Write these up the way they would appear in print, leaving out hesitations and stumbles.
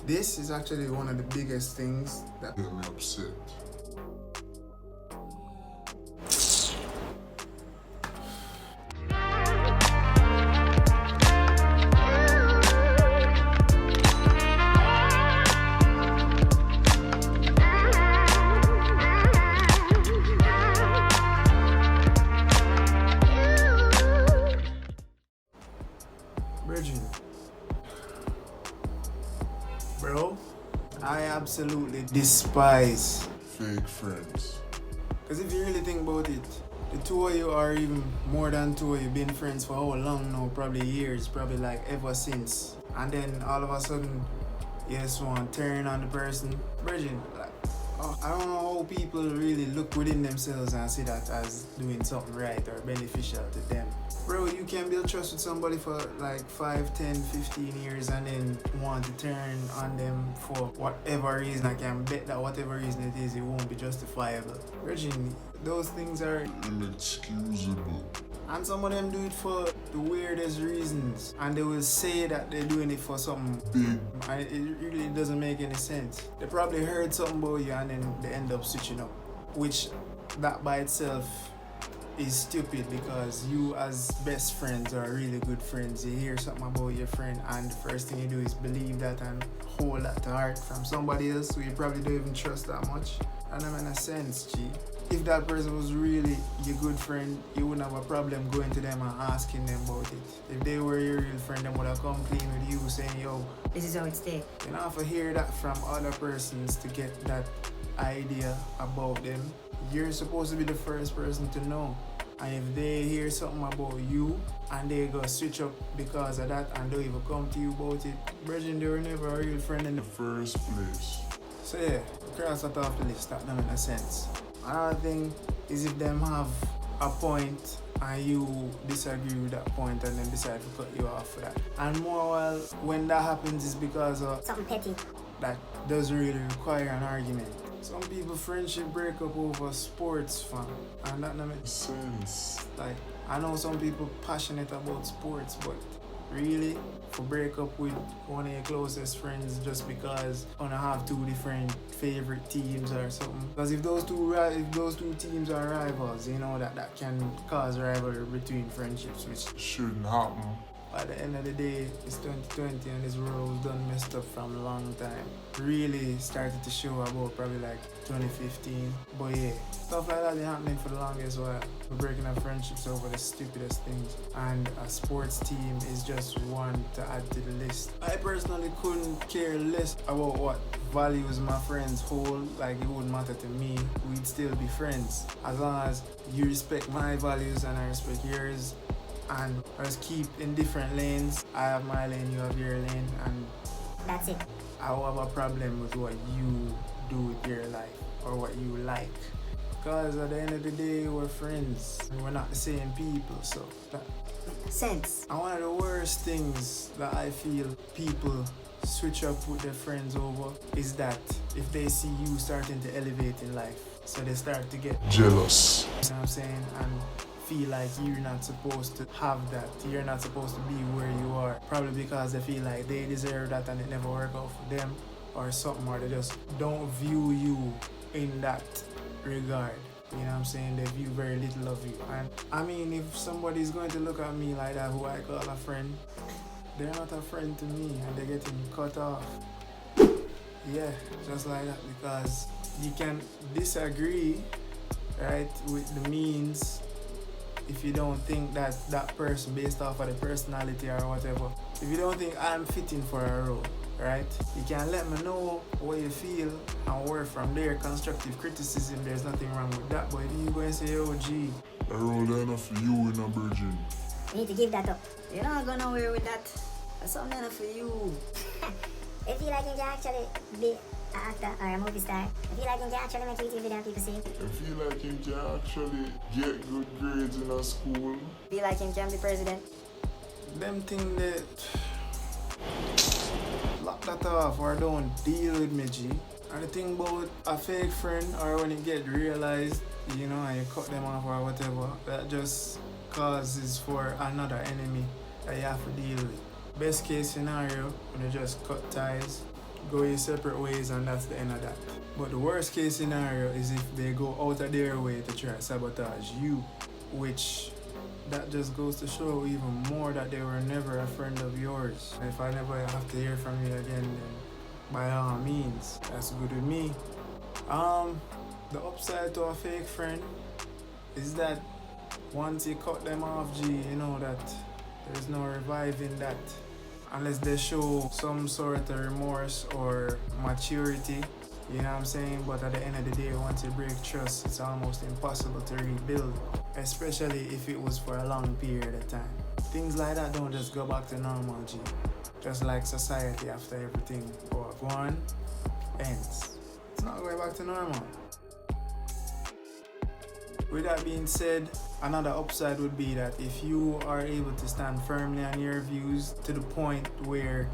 This is actually one of the biggest things that get me upset. Virgin. Bro, I absolutely despise. Fake friends. Because if you really think about it, the two of you are even more than two of you been friends for how long now? Probably years, probably like ever since. And then all of a sudden, you just want to turn on the person. Virgin, like, I don't know how people really look within themselves and see that as doing something right or beneficial to them. Bro, you can build trust with somebody for like 5, 10, 15 years and then want to turn on them for whatever reason. I can bet that whatever reason it is, it won't be justifiable. Virgin, those things are Inexcusable. and some of them do it for the weirdest reasons. And they will say that they're doing it for something Big. and it really doesn't make any sense. They probably heard something about you and then they end up switching up. Which that by itself is stupid because you as best friends or really good friends, you hear something about your friend and the first thing you do is believe that and hold that to heart from somebody else who you probably don't even trust that much. And that makes sense, G. If that person was really your good friend, you wouldn't have a problem going to them and asking them about it. If they were your real friend, they would have come clean with you saying, yo, this is how it stays. you don't have to hear that from other persons to get that idea about them. You're supposed to be the first person to know. And if they hear something about you and they go switch up because of that and don't even come to you about it, Virgin, they were never a real friend in the First place. so yeah, cross that off the list, that doesn't make sense. Another thing is if them have a point and you disagree with that point and then decide to cut you off for that. And more while when that happens is because of Something petty. that doesn't really require an argument. Some people friendship break up over sports, fam, and that doesn't make Sense. like I know some people passionate about sports, but really for break up with one of your closest friends just because you wanna have two different favorite teams or something. Because if those two teams are rivals, you know that can cause rivalry between friendships, which Shouldn't happen. at the end of the day, it's 2020 and this world was done messed up from a long time. Really started to show about probably like 2015. But yeah, stuff like that been happening for the longest while. We're breaking up friendships over the stupidest things. And a sports team is just one to add to the list. I personally couldn't care less about what values my friends hold. Like it wouldn't matter to me. We'd still be friends. As long as you respect my values and I respect yours. And us keep in different lanes. I have my lane, you have your lane, and That's it. I don't have a problem with what you do with your life or what you like. Because at the end of the day, we're friends and we're not the same people. So that, Sense. and one of the worst things that I feel people switch up with their friends over is that if they see you starting to elevate in life, so they start to get, Jealous. you know what I'm saying, and feel like you're not supposed to have that. You're not supposed to be where you are. Probably because they feel like they deserve that and it never worked out for them or something, or they just don't view you in that regard. You know what I'm saying? They view very little of you. And I mean, if somebody's going to look at me like that, who I call a friend, they're not a friend to me and they're getting cut off. Yeah, just like that, because you can disagree, right, with the means if you don't think that that person, based off of the personality or whatever, if you don't think I'm fitting for a role, right, you can let me know what you feel and work from there. Constructive criticism, there's nothing wrong with that. But if you go and say, oh gee, I rolled enough for you in a virgin. You need to give that up. You're not going nowhere with that. That's something enough for you. I feel like you can actually be an actor or a movie star. I feel like you can actually make YouTube video and people see. I feel like you can actually get good grades in a school. Feel like you can be president. them thing that lock that off or don't deal with me, G. And the thing about a fake friend or when it get realized, you know, and you cut them off or whatever, that just causes for another enemy that you have to deal with. Best case scenario, when you just cut ties go your separate ways and that's the end of that. But the worst case scenario is if they go out of their way to try to sabotage you, which that just goes to show even more that they were never a friend of yours. And if I never have to hear from you again, then by all means, that's good with me. The upside to a fake friend is that once you cut them off, G, you know that there's no reviving that. Unless they show some sort of remorse or maturity, you know what I'm saying? But at the end of the day, once you break trust, it's almost impossible to rebuild, especially if it was for a long period of time. Things like that don't just go back to normal, G. Just like society after everything go on, ends. It's not going back to normal. With that being said, another upside would be that if you are able to stand firmly on your views to the point where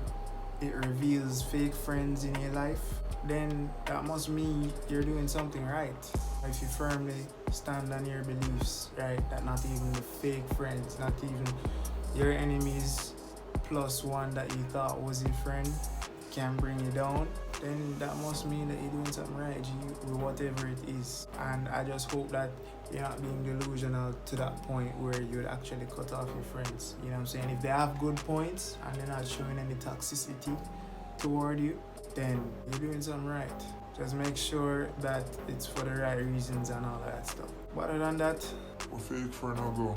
it reveals fake friends in your life, then that must mean you're doing something right. If you firmly stand on your beliefs, right, that not even the fake friends, not even your enemies plus one that you thought was your friend can bring you down, then that must mean that you're doing something right, G, with whatever it is. And I just hope that you're not being delusional to that point where you would actually cut off your friends. You know what I'm saying? If they have good points and they're not showing any toxicity toward you, then you're doing something right. Just make sure that it's for the right reasons and all of that stuff. But other than that, A fake friend I'll go.